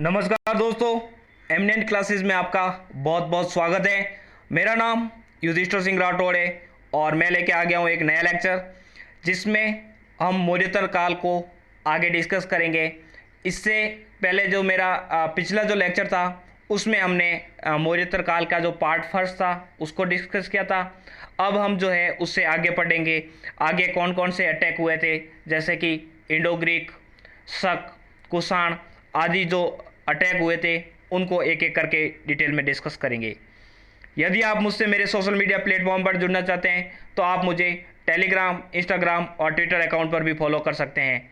नमस्कार दोस्तों, eminent classes में आपका बहुत बहुत स्वागत है। मेरा नाम युधिष्ठिर सिंह राठौड़ है और मैं लेके आ गया हूँ एक नया लेक्चर जिसमें हम मौर्योत्तर काल को आगे डिस्कस करेंगे। इससे पहले जो मेरा पिछला जो लेक्चर था उसमें हमने मौर्योत्तर काल का जो पार्ट फर्स्ट था उसको डिस्कस किया था। अब हम जो है उससे आगे पढ़ेंगे, आगे कौन कौन से अटैक हुए थे, जैसे कि इंडो ग्रीक, शक, कुषाण आदि जो अटैक हुए थे उनको एक एक करके डिटेल में डिस्कस करेंगे। यदि आप मुझसे मेरे सोशल मीडिया प्लेटफॉर्म पर जुड़ना चाहते हैं तो आप मुझे टेलीग्राम, इंस्टाग्राम और ट्विटर अकाउंट पर भी फॉलो कर सकते हैं।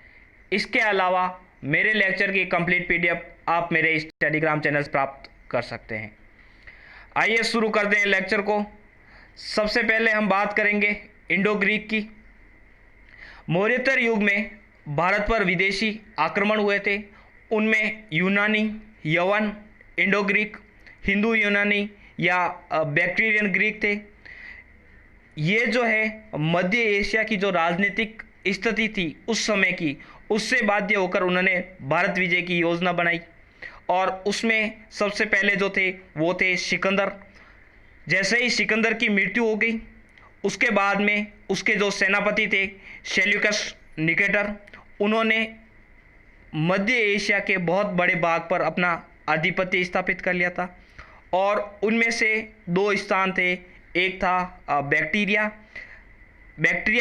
इसके अलावा मेरे लेक्चर की कंप्लीट पीडीएफ आप मेरे इस टेलीग्राम चैनल से प्राप्त कर सकते हैं। आइए शुरू करते हैं लेक्चर को। सबसे पहले हम बात करेंगे इंडो ग्रीक की। मौर्योत्तर युग में भारत पर विदेशी आक्रमण हुए थे। उनमें यूनानी, यवन, इंडो ग्रीक, हिंदू यूनानी या बैक्टीरियन ग्रीक थे। ये जो है मध्य एशिया की जो राजनीतिक स्थिति थी उस समय की, उससे बाध्य होकर उन्होंने भारत विजय की योजना बनाई और उसमें सबसे पहले जो थे वो थे सिकंदर। जैसे ही सिकंदर की मृत्यु हो गई उसके बाद में उसके जो सेनापति थे सेल्यूकस निकेटर, उन्होंने मध्य एशिया के बहुत बड़े भाग पर अपना आधिपत्य स्थापित कर लिया था और उनमें से दो स्थान थे। एक था बैक्टीरिया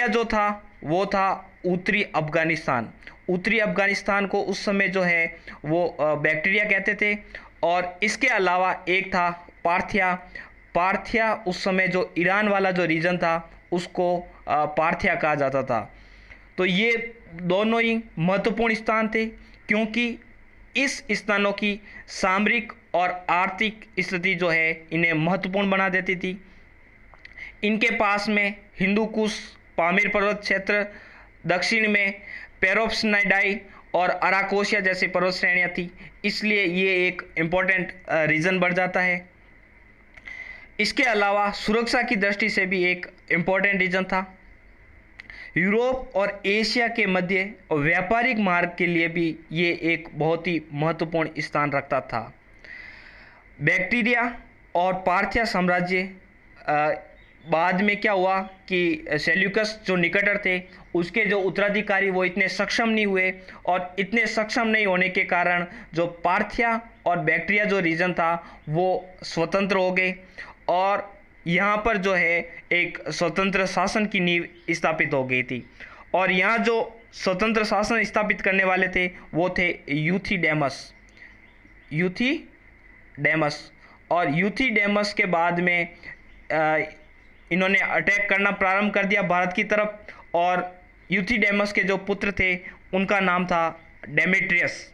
जो था वो था उत्तरी अफगानिस्तान। उत्तरी अफगानिस्तान को उस समय जो है वो बैक्टीरिया कहते थे। और इसके अलावा एक था पार्थिया उस समय जो ईरान वाला जो रीजन था उसको पार्थिया कहा जाता था। तो ये दोनों ही महत्वपूर्ण स्थान थे क्योंकि इस स्थानों की सामरिक और आर्थिक स्थिति जो है इन्हें महत्वपूर्ण बना देती थी। इनके पास में हिंदू कुश, पामीर पर्वत क्षेत्र, दक्षिण में पेरोप्सनाइडाई और अराकोशिया जैसी पर्वत श्रेणियाँ थी, इसलिए ये एक इम्पोर्टेंट रीजन बढ़ जाता है। इसके अलावा सुरक्षा की दृष्टि से भी एक इम्पोर्टेंट रीजन था। यूरोप और एशिया के मध्य व्यापारिक मार्ग के लिए भी ये एक बहुत ही महत्वपूर्ण स्थान रखता था। बैक्टीरिया और पार्थिया साम्राज्य बाद में क्या हुआ कि सेल्यूकस जो निकटर थे उसके जो उत्तराधिकारी वो इतने सक्षम नहीं हुए और इतने सक्षम नहीं होने के कारण जो पार्थिया और बैक्टीरिया जो रीजन था वो स्वतंत्र हो गए और यहाँ पर जो है एक स्वतंत्र शासन की नींव स्थापित हो गई थी। और यहाँ जो स्वतंत्र शासन स्थापित करने वाले थे वो थे यूथिडेमस। और यूथिडेमस के बाद में इन्होंने अटैक करना प्रारंभ कर दिया भारत की तरफ। और यूथिडेमस के जो पुत्र थे उनका नाम था डेमेट्रियस।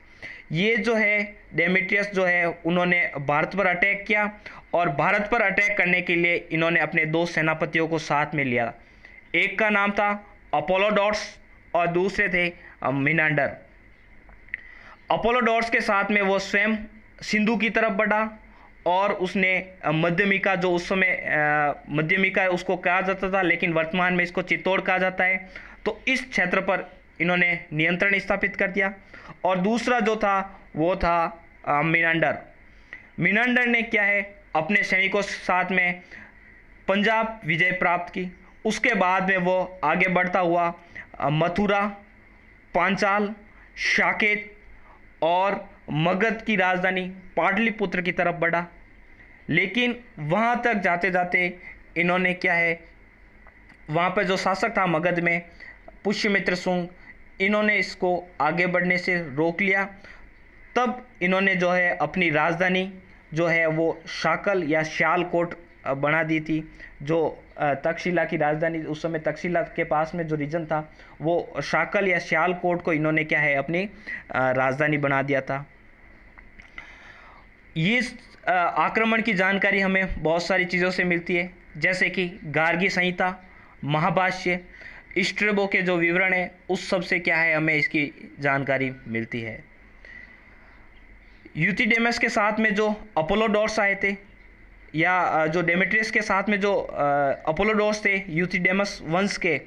ये जो है डेमेट्रियस जो है उन्होंने भारत पर अटैक किया और भारत पर अटैक करने के लिए इन्होंने अपने दो सेनापतियों को साथ में लिया। एक का नाम था अपोलोडोर्स और दूसरे थे मिनांडर। अपोलोडोर्स के साथ में वो स्वयं सिंधु की तरफ बढ़ा और उसने मध्यमिका, जो उस समय मध्यमिका उसको कहा जाता था लेकिन वर्तमान में इसको चित्तौड़ कहा जाता है, तो इस क्षेत्र पर इन्होंने नियंत्रण स्थापित कर दिया। और दूसरा जो था वो था मिनांडर ने क्या है अपने सैनिकों के साथ में पंजाब विजय प्राप्त की। उसके बाद में वो आगे बढ़ता हुआ मथुरा, पांचाल, साकेत और मगध की राजधानी पाटलिपुत्र की तरफ बढ़ा। लेकिन वहाँ तक जाते जाते इन्होंने क्या है, वहाँ पर जो शासक था मगध में पुष्यमित्र शुंग, इन्होंने इसको आगे बढ़ने से रोक लिया। तब इन्होंने जो है अपनी राजधानी जो है वो शाकल या श्यालकोट बना दी थी। जो तक्षशिला की राजधानी, उस समय तक्षशिला के पास में जो रीजन था वो शाकल या श्यालकोट को इन्होंने क्या है अपनी राजधानी बना दिया था। ये आक्रमण की जानकारी हमें बहुत सारी चीज़ों से मिलती है, जैसे कि गार्गी संहिता, महाभाष्य, स्ट्रेबो के जो विवरण है उस सब से क्या है हमें इसकी जानकारी मिलती है। यूथिडेमस के साथ में जो अपोलोडोर्स आए थे या जो डेमेट्रियस के साथ में जो अपोलोडोर्स थे यूथिडेमस वंश के,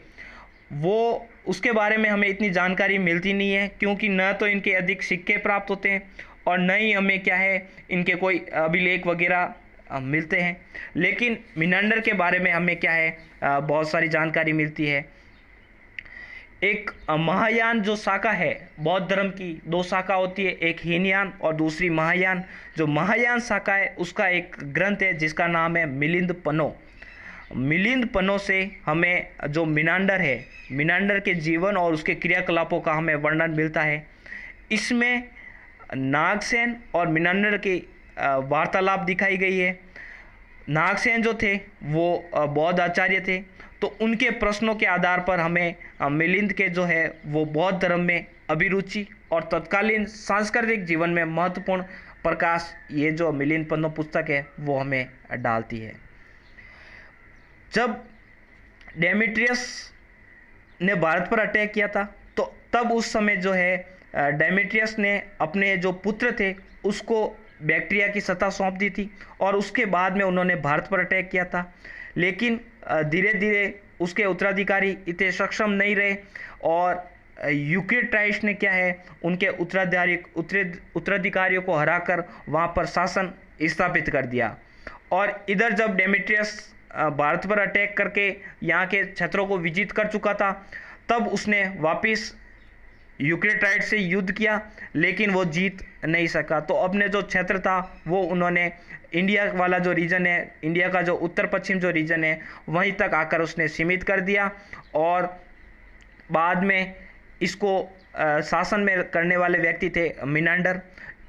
वो उसके बारे में हमें इतनी जानकारी मिलती नहीं है क्योंकि न तो इनके अधिक सिक्के प्राप्त होते हैं और न ही हमें क्या है इनके कोई अभिलेख वगैरह मिलते हैं। लेकिन मिनांडर के बारे में हमें क्या है बहुत सारी जानकारी मिलती है। एक महायान जो शाखा है, बौद्ध धर्म की दो शाखा होती है, एक हीनयान और दूसरी महायान। जो महायान शाखा है उसका एक ग्रंथ है जिसका नाम है मिलिंद पन्नो। मिलिंद पन्नो से हमें जो मिनांडर है, मिनांडर के जीवन और उसके क्रियाकलापों का हमें वर्णन मिलता है। इसमें नागसेन और मिनांडर की वार्तालाप दिखाई गई है। नागसेन जो थे वो बौद्ध आचार्य थे, तो उनके प्रश्नों के आधार पर हमें मिलिंद के जो है वो बौद्ध धर्म में अभिरुचि और तत्कालीन सांस्कृतिक जीवन में महत्वपूर्ण प्रकाश, ये जो मिलिंद पन्नो पुस्तक है वो हमें डालती है। जब डेमेट्रियस ने भारत पर अटैक किया था तो तब उस समय जो है डेमेट्रियस ने अपने जो पुत्र थे उसको बैक्टीरिया की सत्ता सौंप दी थी और उसके बाद में उन्होंने भारत पर अटैक किया था। लेकिन धीरे धीरे उसके उत्तराधिकारी इतने सक्षम नहीं रहे और यूक्रेटाइड्स ने क्या है उनके उत्तराधिकारियों को हराकर वहाँ पर शासन स्थापित कर दिया। और इधर जब डेमेट्रियस भारत पर अटैक करके यहाँ के क्षेत्रों को विजित कर चुका था, तब उसने वापस यूक्रेटाइड से युद्ध किया, लेकिन वो जीत नहीं सका। तो अपने जो क्षेत्र था वो उन्होंने इंडिया वाला जो रीजन है, इंडिया का जो उत्तर पश्चिम जो रीजन है, वहीं तक आकर उसने सीमित कर दिया। और बाद में इसको शासन में करने वाले व्यक्ति थे मिनांडर।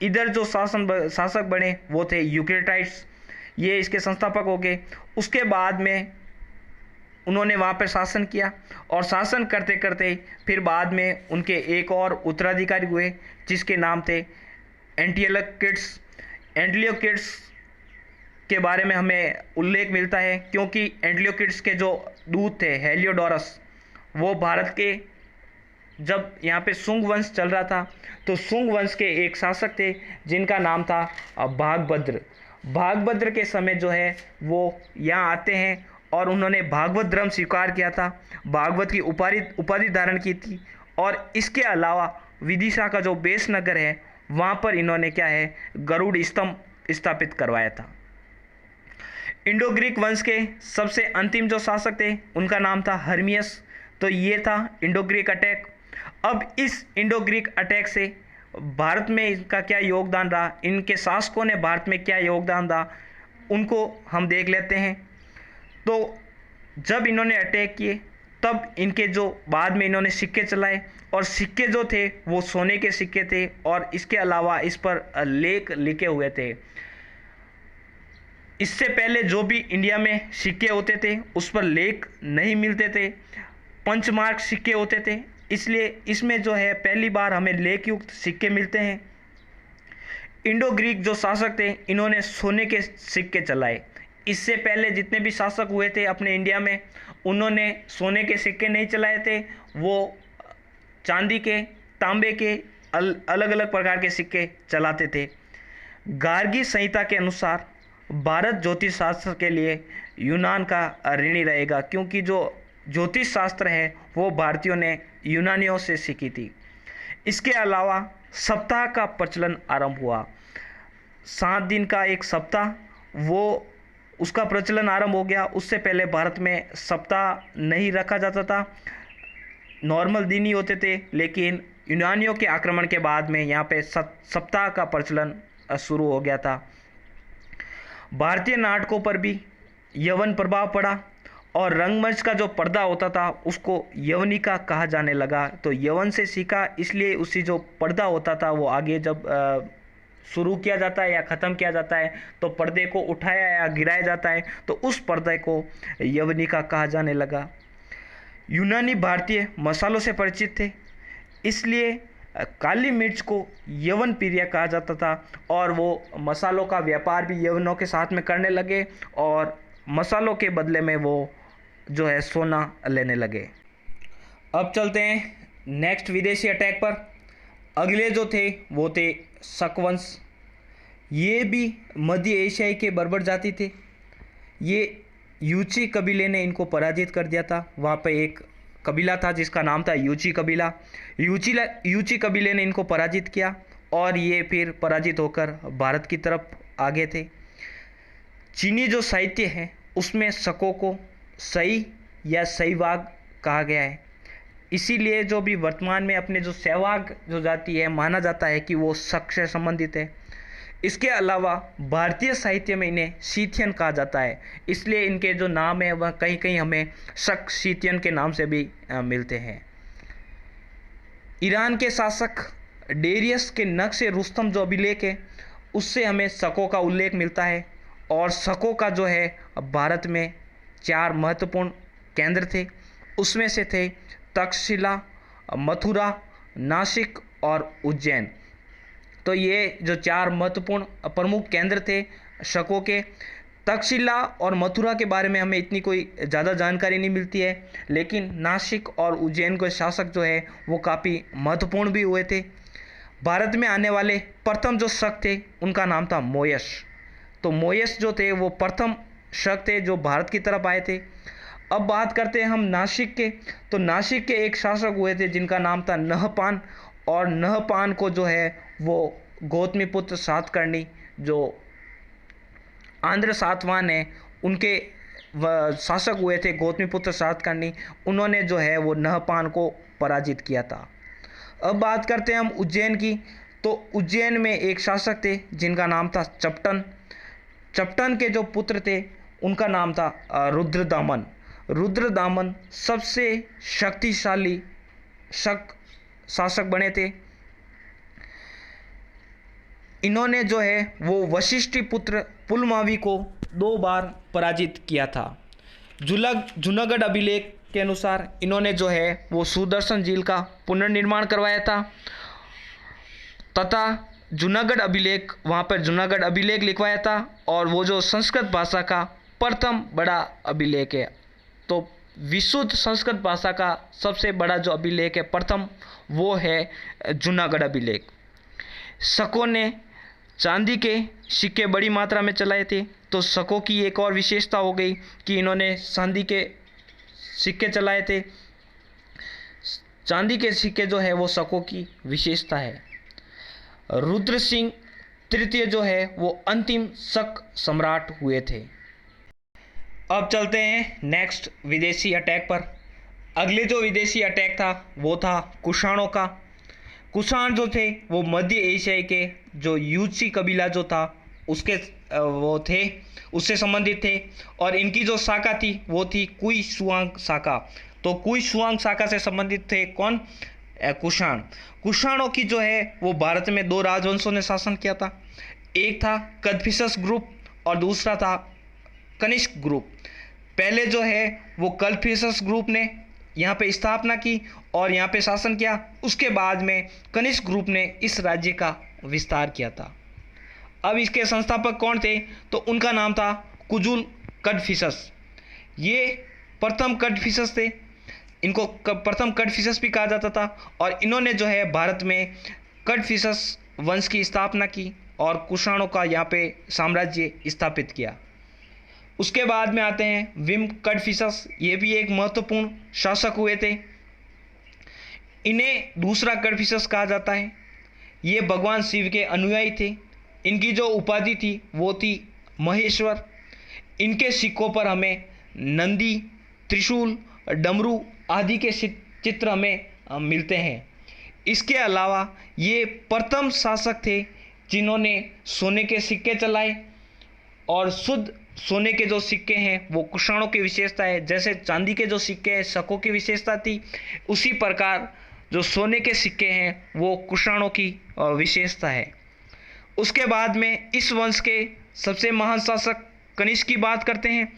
इधर जो शासक बने वो थे यूक्रेटाइड्स, ये इसके संस्थापक हो गए। उसके बाद में उन्होंने वहाँ पर शासन किया और शासन करते करते फिर बाद में उनके एक और उत्तराधिकारी हुए जिसके नाम थे एंटियोक्विट्स। एंटियोक्विट्स के बारे में हमें उल्लेख मिलता है क्योंकि एंटियोक्विट्स के जो दूत थे हेलियोडोरस, वो भारत के जब यहाँ पे सुंग वंश चल रहा था तो सुंग वंश के एक शासक थे जिनका नाम था भागभद्र। भागभद्र के समय जो है वो यहाँ आते हैं और उन्होंने भागवत धर्म स्वीकार किया था, भागवत की उपाधि धारण की थी। और इसके अलावा विदिशा का जो बेस नगर है वहाँ पर इन्होंने क्या है गरुड़ स्तंभ स्थापित करवाया था। इंडो ग्रीक वंश के सबसे अंतिम जो शासक थे उनका नाम था हर्मियस। तो ये था इंडो ग्रीक अटैक। अब इस इंडो ग्रीक अटैक से भारत में इनका क्या योगदान रहा, इनके शासकों ने भारत में क्या योगदान रहा, उनको हम देख लेते हैं। तो जब इन्होंने अटैक किए तब इनके जो बाद में इन्होंने सिक्के चलाए और सिक्के जो थे वो सोने के सिक्के थे और इसके अलावा इस पर लेख लिखे हुए थे। इससे पहले जो भी इंडिया में सिक्के होते थे उस पर लेख नहीं मिलते थे, पंचमार्क सिक्के होते थे, इसलिए इसमें जो है पहली बार हमें लेख युक्त सिक्के मिलते हैं। इंडो ग्रीक जो शासक थे इन्होंने सोने के सिक्के चलाए। इससे पहले जितने भी शासक हुए थे अपने इंडिया में उन्होंने सोने के सिक्के नहीं चलाए थे, वो चांदी के, तांबे के अलग अलग प्रकार के सिक्के चलाते थे। गार्गी संहिता के अनुसार भारत ज्योतिष शास्त्र के लिए यूनान का ऋणी रहेगा क्योंकि जो ज्योतिष शास्त्र है वो भारतीयों ने यूनानियों से सीखी थी। इसके अलावा सप्ताह का प्रचलन आरंभ हुआ। 7 दिन का एक सप्ताह वो उसका प्रचलन आरंभ हो गया। उससे पहले भारत में सप्ताह नहीं रखा जाता था, नॉर्मल दिन ही होते थे। लेकिन यूनानियों के आक्रमण के बाद में यहाँ पे सप्ताह का प्रचलन शुरू हो गया था। भारतीय नाटकों पर भी यवन प्रभाव पड़ा और रंगमंच का जो पर्दा होता था उसको यवनिका कहा जाने लगा। तो यवन से सीखा, इसलिए उसी जो पर्दा होता था वो आगे जब शुरू किया जाता है या ख़त्म किया जाता है तो पर्दे को उठाया या गिराया जाता है, तो उस पर्दे को यवनिका कहा जाने लगा। यूनानी भारतीय मसालों से परिचित थे, इसलिए काली मिर्च को यवन पीरिया कहा जाता था और वो मसालों का व्यापार भी यवनों के साथ में करने लगे और मसालों के बदले में वो जो है सोना लेने लगे। अब चलते हैं नेक्स्ट विदेशी अटैक पर। अगले जो थे वो थे शक वंश। ये भी मध्य एशियाई के बर्बर जाति थे। ये यूची कबीले ने इनको पराजित कर दिया था। वहाँ पे एक कबीला था जिसका नाम था यूची कबीला। यूची कबीले ने इनको पराजित किया और ये फिर पराजित होकर भारत की तरफ आगे थे। चीनी जो साहित्य है उसमें शकों को सही या सहवाग कहा गया है। इसीलिए जो भी वर्तमान में अपने जो सहवाग जो जाति है माना जाता है कि वो शक से संबंधित है। इसके अलावा भारतीय साहित्य में इन्हें शीथियन कहा जाता है, इसलिए इनके जो नाम है वह कहीं कहीं हमें शक शीथियन के नाम से भी मिलते हैं। ईरान के शासक डेरियस के नक्श रुस्तम जो अभिलेख है उससे हमें शकों का उल्लेख मिलता है। और शकों का जो है भारत में 4 महत्वपूर्ण केंद्र थे, उसमें से थे तक्षशिला, मथुरा, नासिक और उज्जैन। तो ये जो 4 महत्वपूर्ण प्रमुख केंद्र थे शकों के। तक्षशिला और मथुरा के बारे में हमें इतनी कोई ज़्यादा जानकारी नहीं मिलती है, लेकिन नासिक और उज्जैन के शासक जो है वो काफ़ी महत्वपूर्ण भी हुए थे। भारत में आने वाले प्रथम जो शक थे उनका नाम था मोयश। तो मोयश जो थे वो प्रथम शक थे जो भारत की तरफ आए थे। अब बात करते हैं हम नासिक के। तो नासिक के एक शासक हुए थे जिनका नाम था नहपान, और नहपान को जो है वो गौतमीपुत्र सातकर्णी जो आंध्र सातवाहन है उनके शासक हुए थे गौतमीपुत्र सातकर्णी। उन्होंने जो है वो नहपान को पराजित किया था। अब बात करते हैं हम उज्जैन की। तो उज्जैन में एक शासक थे जिनका नाम था चपटन। चपटन के जो पुत्र थे उनका नाम था रुद्रदामन। रुद्रदामन सबसे शक्तिशाली शासक बने थे। इन्होंने जो है वो वशिष्ठी पुत्र पुलमावी को 2 बार पराजित किया था। जूनागढ़ अभिलेख के अनुसार इन्होंने जो है वो सुदर्शन झील का पुनर्निर्माण करवाया था, तथा जूनागढ़ अभिलेख वहाँ पर जूनागढ़ अभिलेख लिखवाया था। और वो जो संस्कृत भाषा का प्रथम बड़ा अभिलेख है, तो विशुद्ध संस्कृत भाषा का सबसे बड़ा जो अभिलेख है प्रथम, वो है जूनागढ़ अभिलेख। शकों ने चांदी के सिक्के बड़ी मात्रा में चलाए थे। तो शकों की एक और विशेषता हो गई कि इन्होंने चांदी के सिक्के चलाए थे। चांदी के सिक्के जो है वो शकों की विशेषता है। रुद्र सिंह तृतीय जो है वो अंतिम शक सम्राट हुए थे। अब चलते हैं नेक्स्ट विदेशी अटैक पर। अगले जो विदेशी अटैक था वो था कुषाणों का। कुषाण जो थे वो मध्य एशिया के जो यूची कबीला जो था उसके वो थे, उससे संबंधित थे। और इनकी जो शाखा थी वो थी कुई शुआंग शाखा। तो कुई शुआंग शाखा से संबंधित थे कौन? कुषाण। कुषाणों की जो है वो भारत में 2 राजवंशों ने शासन किया था। एक था कदफिसस ग्रुप और दूसरा था कनिष्क ग्रुप। पहले जो है वो कदफिसस ग्रुप ने यहाँ पे स्थापना की और यहाँ पे शासन किया। उसके बाद में कनिष्क ग्रुप ने इस राज्य का विस्तार किया था। अब इसके संस्थापक कौन थे? तो उनका नाम था कुजुल कदफिसस। ये प्रथम कदफिसस थे। इनको प्रथम कदफिसस भी कहा जाता था। और इन्होंने जो है भारत में कदफिसस वंश की स्थापना की और कुषाणों का यहाँ पे साम्राज्य स्थापित किया। उसके बाद में आते हैं विम कदफिसस। ये भी एक महत्वपूर्ण शासक हुए थे। इन्हें दूसरा कदफिसस कहा जाता है। ये भगवान शिव के अनुयायी थे। इनकी जो उपाधि थी वो थी महेश्वर। इनके सिक्कों पर हमें नंदी, त्रिशूल, डमरू आदि के चित्र हमें मिलते हैं। इसके अलावा ये प्रथम शासक थे जिन्होंने सोने के सिक्के चलाए। और शुद्ध सोने के जो सिक्के हैं वो कुषाणों की विशेषता है। जैसे चांदी के जो सिक्के हैं शकों की विशेषता थी, उसी प्रकार जो सोने के सिक्के हैं वो कुषाणों की विशेषता है। उसके बाद में इस वंश के सबसे महान शासक कनिष्क की बात करते हैं।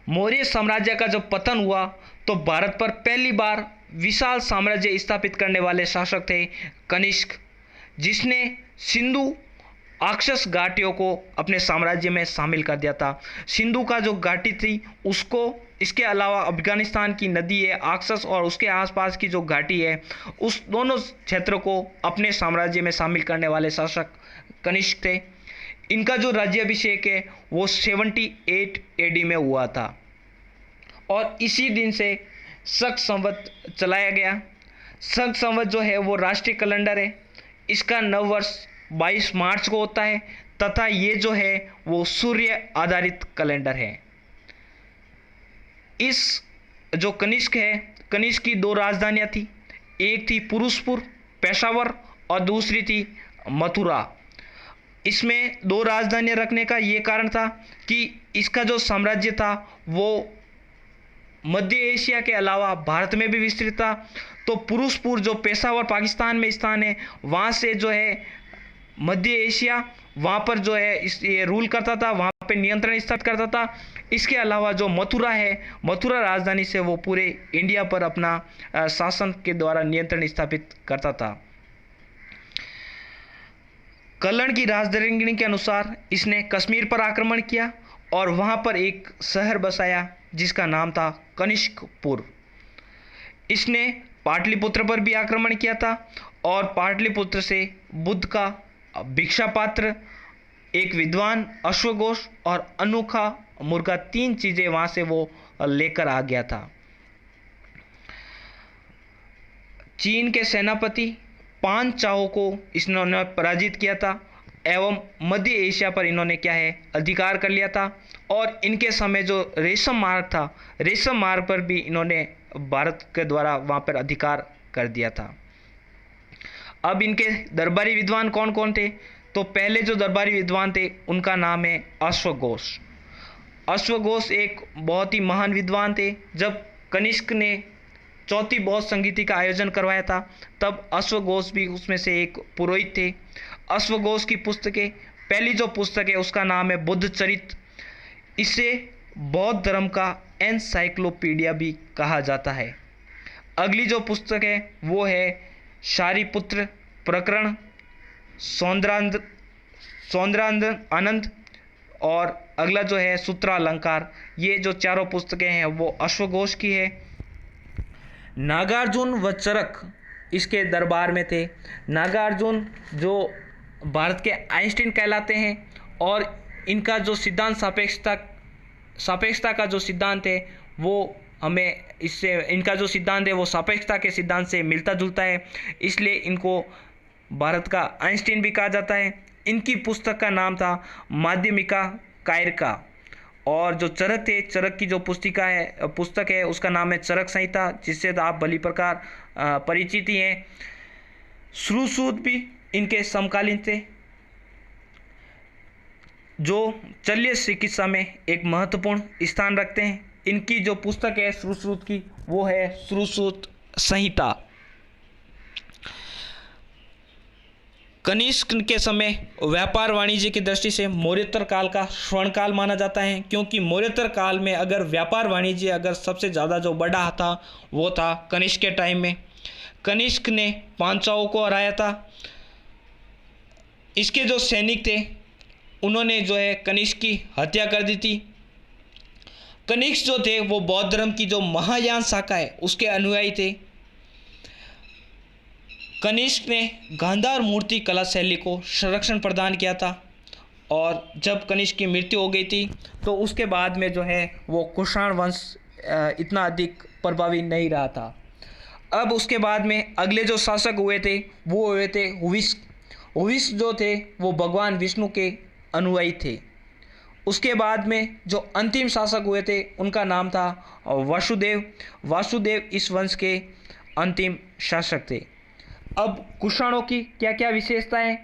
मौर्य साम्राज्य का जब पतन हुआ तो भारत पर पहली बार विशाल साम्राज्य स्थापित करने वाले शासक थे कनिष्क, जिसने सिंधु आक्सस घाटियों को अपने साम्राज्य में शामिल कर दिया था। सिंधु का जो घाटी थी उसको, इसके अलावा अफगानिस्तान की नदी है आक्सस और उसके आसपास की जो घाटी है, उस दोनों क्षेत्र को अपने साम्राज्य में शामिल करने वाले शासक कनिष्क थे। इनका जो राज्याभिषेक है वो 78 AD में हुआ था और इसी दिन से शक संवत चलाया गया। शक संवत जो है वो राष्ट्रीय कैलेंडर है। इसका नव वर्ष 22 मार्च को होता है तथा ये जो है वो सूर्य आधारित कैलेंडर है। इस जो कनिष्क है, कनिष्क की 2 राजधानियाँ थी, एक थी पुरुषपुर पेशावर और दूसरी थी मथुरा। इसमें 2 राजधानियाँ रखने का ये कारण था कि इसका जो साम्राज्य था वो मध्य एशिया के अलावा भारत में भी विस्तृत था। तो पुरुषपुर जो पेशावर पाकिस्तान में स्थान है, वहाँ से जो है मध्य एशिया, वहाँ पर जो है ये रूल करता था, वहाँ पे नियंत्रण स्थापित करता था। इसके अलावा जो मथुरा है, मथुरा राजधानी से वो पूरे इंडिया पर अपना शासन के द्वारा नियंत्रण स्थापित करता था। कल्हण की राजधानी के अनुसार इसने कश्मीर पर आक्रमण किया और वहाँ पर एक शहर बसाया जिसका नाम था कनिष्कपुर। इसने पाटलिपुत्र पर भी आक्रमण किया था और पाटलिपुत्र से बुद्ध का भिक्षा पात्र, एक विद्वान अश्वघोष और अनोखा मुर्गा, 3 चीज़ें वहाँ से वो लेकर आ गया था। चीन के सेनापति पान चाओ को इन्होंने पराजित किया था एवं मध्य एशिया पर इन्होंने क्या है अधिकार कर लिया था। और इनके समय जो रेशम मार्ग था, रेशम मार्ग पर भी इन्होंने भारत के द्वारा वहाँ पर अधिकार कर दिया था। अब इनके दरबारी विद्वान कौन कौन थे? तो पहले जो दरबारी विद्वान थे उनका नाम है अश्वघोष। अश्वघोष एक बहुत ही महान विद्वान थे। जब कनिष्क ने चौथी बौद्ध संगीति का आयोजन करवाया था तब अश्वघोष भी उसमें से एक पुरोहित थे। अश्वघोष की पुस्तकें, पहली जो पुस्तक है उसका नाम है बुद्ध चरित। इसे बौद्ध धर्म का एनसाइक्लोपीडिया भी कहा जाता है। अगली जो पुस्तक है वो है शारिपुत्र प्रकरण, सौंदर्य आनंद और अगला जो है सूत्रालंकार। ये जो चारों पुस्तकें हैं वो अश्वघोष की है। नागार्जुन व चरक इसके दरबार में थे। नागार्जुन जो भारत के आइंस्टीन कहलाते हैं और इनका जो सिद्धांत सापेक्षता का जो सिद्धांत है वो हमें इससे, इनका जो सिद्धांत है वो सापेक्षता के सिद्धांत से मिलता जुलता है, इसलिए इनको भारत का आइंस्टीन भी कहा जाता है। इनकी पुस्तक का नाम था माध्यमिका कायरका। और जो चरक थे, चरक की जो पुस्तक है उसका नाम है चरक संहिता, जिससे तो आप भली प्रकार परिचित ही हैं। श्रुसूत भी इनके समकालीन थे, जो शल्य चिकित्सा में एक महत्वपूर्ण स्थान रखते हैं। इनकी जो पुस्तक है श्रुसूत की वो है श्रुसूत संहिता। कनिष्क के समय व्यापार वाणिज्य की दृष्टि से मौर्योत्तर काल का स्वर्णकाल माना जाता है, क्योंकि मौर्योत्तर काल में अगर व्यापार वाणिज्य अगर सबसे ज़्यादा जो बढ़ा था वो था कनिष्क के टाइम में। कनिष्क ने पांचाओं को हराया था। इसके जो सैनिक थे उन्होंने जो है कनिष्क की हत्या कर दी थी। कनिष्क जो थे वो बौद्ध धर्म की जो महायान शाखा है उसके अनुयायी थे। कनिष्क ने गांधार मूर्ति कला शैली को संरक्षण प्रदान किया था और जब कनिष्क की मृत्यु हो गई थी तो उसके बाद में जो है वो कुषाण वंश इतना अधिक प्रभावी नहीं रहा था। अब उसके बाद में अगले जो शासक हुए थे वो हुए थे हुविस्क। हुविस्क जो थे वो भगवान विष्णु के अनुयायी थे। उसके बाद में जो अंतिम शासक हुए थे उनका नाम था वासुदेव। वासुदेव इस वंश के अंतिम शासक थे। अब कुषाणों की क्या क्या विशेषताएं?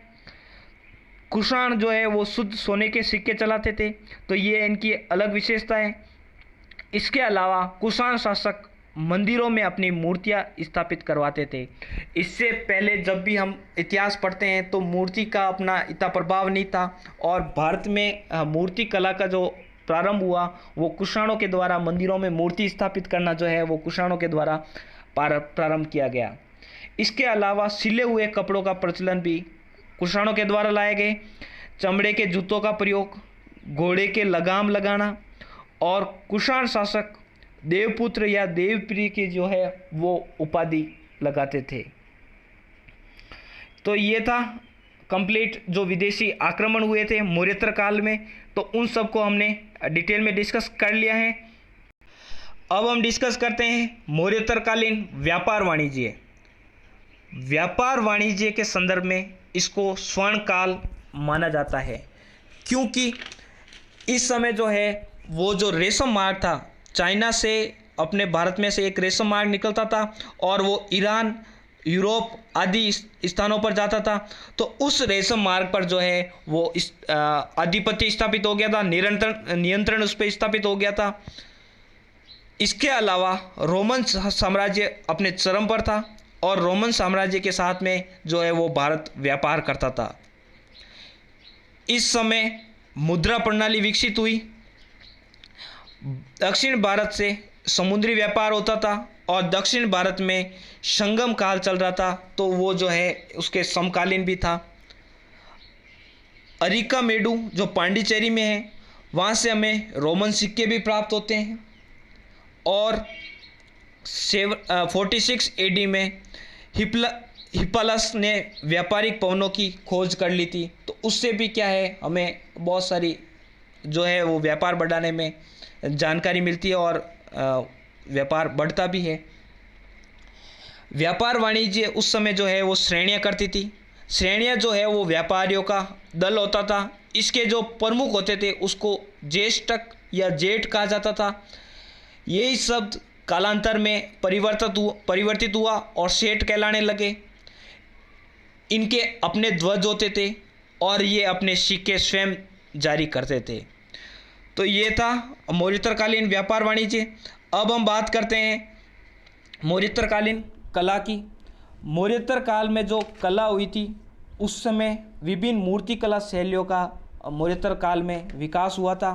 कुषाण जो है वो शुद्ध सोने के सिक्के चलाते थे, तो ये इनकी अलग विशेषता है। इसके अलावा कुषाण शासक मंदिरों में अपनी मूर्तियां स्थापित करवाते थे। इससे पहले जब भी हम इतिहास पढ़ते हैं तो मूर्ति का अपना इतना प्रभाव नहीं था और भारत में मूर्ति कला का जो प्रारंभ हुआ वो कुषाणों के द्वारा मंदिरों में मूर्ति स्थापित करना जो है वो कुषाणों के द्वारा प्रारंभ किया गया। इसके अलावा सिले हुए कपड़ों का प्रचलन भी कुषाणों के द्वारा लाए गए। चमड़े के जूतों का प्रयोग, घोड़े के लगाम लगाना और कुषाण शासक देवपुत्र या देवप्रिय की जो है वो उपाधि लगाते थे। तो ये था कंप्लीट जो विदेशी आक्रमण हुए थे मौर्योत्तर काल में, तो उन सब को हमने डिटेल में डिस्कस कर लिया है। अब हम डिस्कस करते हैं मौर्योत्तरकालीन व्यापार वाणिज्य। व्यापार वाणिज्य के संदर्भ में इसको स्वर्ण काल माना जाता है, क्योंकि इस समय जो है वो जो रेशम मार्ग था, चाइना से अपने भारत में से एक रेशम मार्ग निकलता था और वो ईरान, यूरोप आदि स्थानों पर जाता था। तो उस रेशम मार्ग पर जो है वो आधिपत्य स्थापित हो गया था, नियंत्रण उस पर स्थापित हो गया था। इसके अलावा रोमन साम्राज्य अपने चरम पर था और रोमन साम्राज्य के साथ में जो है वो भारत व्यापार करता था। इस समय मुद्रा प्रणाली विकसित हुई। दक्षिण भारत से समुद्री व्यापार होता था और दक्षिण भारत में संगम काल चल रहा था, तो वो जो है उसके समकालीन भी था। अरिकामेडु जो पांडिचेरी में है, वहाँ से हमें रोमन सिक्के भी प्राप्त होते हैं और 46 एडी में हिप्पालस ने व्यापारिक भवनों की खोज कर ली थी। तो उससे भी क्या है, हमें बहुत सारी जो है वो व्यापार बढ़ाने में जानकारी मिलती है और व्यापार बढ़ता भी है। व्यापार वाणिज्य उस समय जो है वो श्रेणियाँ करती थी। श्रेणियाँ जो है वो व्यापारियों का दल होता था। इसके जो प्रमुख होते थे उसको ज्येष्ठक या जेठ कहा जाता था। यही शब्द कालांतर में परिवर्तित हुआ और सेठ कहलाने लगे। इनके अपने ध्वज होते थे और ये अपने सिक्के स्वयं जारी करते थे। तो ये था मौर्योत्तरकालीन व्यापार वाणिज्य। अब हम बात करते हैं मौर्योत्तरकालीन कला की। मौर्योत्तर काल में जो कला हुई थी, उस समय विभिन्न मूर्तिकला शैलियों का मौर्योत्तर काल में विकास हुआ था।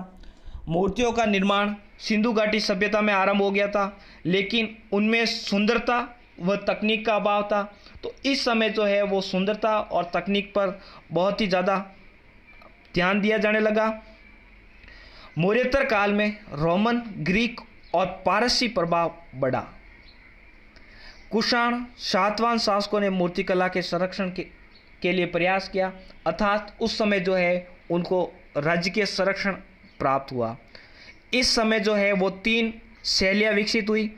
मूर्तियों का निर्माण सिंधु घाटी सभ्यता में आरंभ हो गया था, लेकिन उनमें सुंदरता व तकनीक का अभाव था। तो इस समय जो है वो सुंदरता और तकनीक पर बहुत ही ज़्यादा ध्यान दिया जाने लगा। मौर्योत्तर काल में रोमन, ग्रीक और पारसी प्रभाव बढ़ा। कुषाण सातवाहन शासकों ने मूर्तिकला के संरक्षण के लिए प्रयास किया, अर्थात उस समय जो है उनको राज्य के संरक्षण प्राप्त हुआ। इस समय जो है वो 3 शैलियाँ विकसित हुई,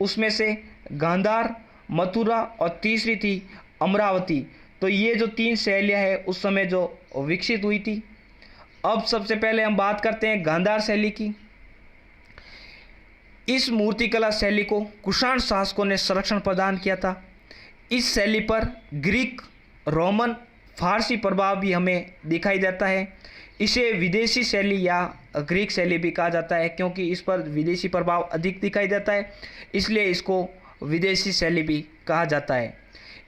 उसमें से गांधार, मथुरा और तीसरी थी अमरावती। तो ये जो 3 शैलियाँ हैं उस समय जो विकसित हुई थी। अब सबसे पहले हम बात करते हैं गांधार शैली की। इस मूर्तिकला शैली को कुषाण शासकों ने संरक्षण प्रदान किया था। इस शैली पर ग्रीक, रोमन, फारसी प्रभाव भी हमें दिखाई देता है। इसे विदेशी शैली या ग्रीक शैली भी कहा जाता है, क्योंकि इस पर विदेशी प्रभाव अधिक दिखाई देता है, इसलिए इसको विदेशी शैली भी कहा जाता है।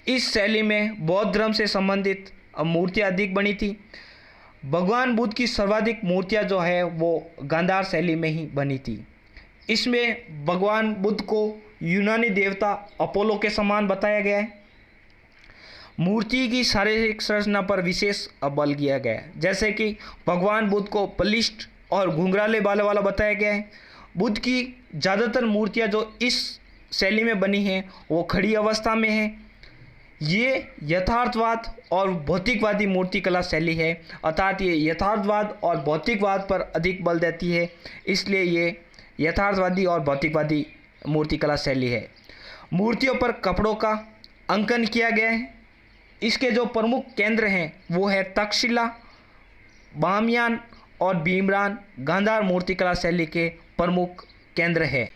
इस शैली में बौद्ध धर्म से संबंधित मूर्तियाँ अधिक बनी थी। भगवान बुद्ध की सर्वाधिक मूर्तियाँ जो है वो गांधार शैली में ही बनी थी। इसमें भगवान बुद्ध को यूनानी देवता अपोलो के समान बताया गया है। मूर्ति की शारीरिक संरचना पर विशेष बल किया गया है, जैसे कि भगवान बुद्ध को बलिष्ठ और घुंघराले बालों वाला बताया गया है। बुद्ध की ज़्यादातर मूर्तियाँ जो इस शैली में बनी हैं वो खड़ी अवस्था में हैं। ये यथार्थवाद और भौतिकवादी मूर्तिकला शैली है, अर्थात ये यथार्थवाद और भौतिकवाद पर अधिक बल देती है, इसलिए ये यथार्थवादी और भौतिकवादी मूर्तिकला शैली है। मूर्तियों पर कपड़ों का अंकन किया गया है। इसके जो प्रमुख केंद्र हैं वो है तक्षशिला, बामियान और भीमरान गांधार मूर्तिकला शैली के प्रमुख केंद्र है।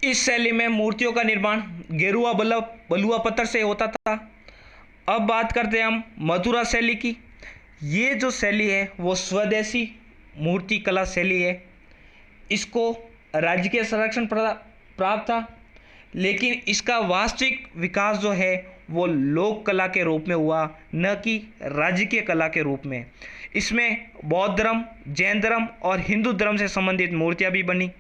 इस शैली में मूर्तियों का निर्माण गेरुआ बलुआ पत्थर से होता था। अब बात करते हैं हम मथुरा शैली की। ये जो शैली है वो स्वदेशी मूर्तिकला शैली है। इसको राज्य के संरक्षण प्राप्त था, लेकिन इसका वास्तविक विकास जो है वो लोक कला के रूप में हुआ, न कि राज्य के कला के रूप में। इसमें बौद्ध धर्म, जैन धर्म और हिंदू धर्म से संबंधित मूर्तियाँ भी बनी।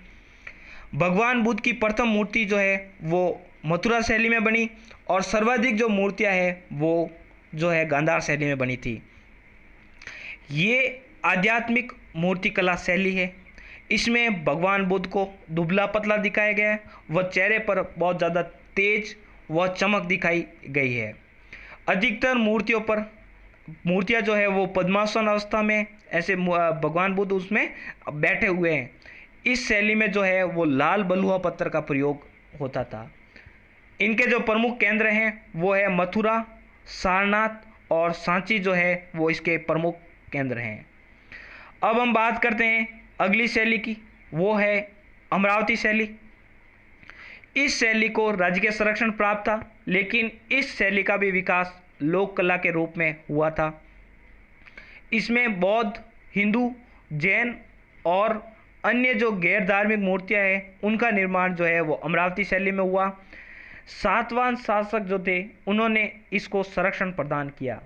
भगवान बुद्ध की प्रथम मूर्ति जो है वो मथुरा शैली में बनी और सर्वाधिक जो मूर्तियाँ हैं वो जो है गांधार शैली में बनी थी। ये आध्यात्मिक मूर्तिकला शैली है। इसमें भगवान बुद्ध को दुबला पतला दिखाया गया है व चेहरे पर बहुत ज़्यादा तेज व चमक दिखाई गई है। अधिकतर मूर्तियाँ जो है वो पद्मासन अवस्था में, ऐसे भगवान बुद्ध उसमें बैठे हुए हैं। इस शैली में जो है वो लाल बलुआ पत्थर का प्रयोग होता था। इनके जो प्रमुख केंद्र हैं वो है मथुरा, सारनाथ और सांची जो है वो इसके प्रमुख केंद्र हैं। अब हम बात करते हैं अगली शैली की, वो है अमरावती शैली। इस शैली को राजकीय संरक्षण प्राप्त था, लेकिन इस शैली का भी विकास लोक कला के रूप में हुआ था। इसमें बौद्ध, हिंदू, जैन और अन्य जो गैर धार्मिक मूर्तियां हैं उनका निर्माण जो है वो अमरावती शैली में हुआ। सातवां शासक जो थे उन्होंने इसको संरक्षण प्रदान किया।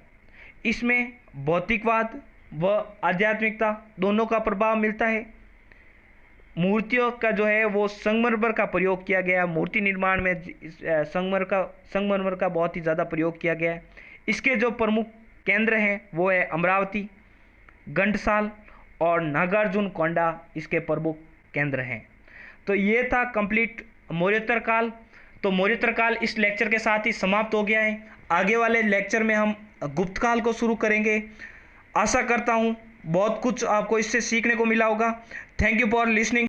इसमें भौतिकवाद व आध्यात्मिकता दोनों का प्रभाव मिलता है। मूर्तियों का जो है वो संगमरमर का प्रयोग किया गया। मूर्ति निर्माण में संगमरमर का बहुत ही ज़्यादा प्रयोग किया गया है। इसके जो प्रमुख केंद्र हैं वो है अमरावती, घंटसाल और नागार्जुनकोंडा इसके प्रमुख केंद्र हैं। तो ये था कंप्लीट मौर्योत्तर काल। तो मौर्योत्तर काल इस लेक्चर के साथ ही समाप्त हो गया है। आगे वाले लेक्चर में हम गुप्त काल को शुरू करेंगे। आशा करता हूँ बहुत कुछ आपको इससे सीखने को मिला होगा। Thank you for listening.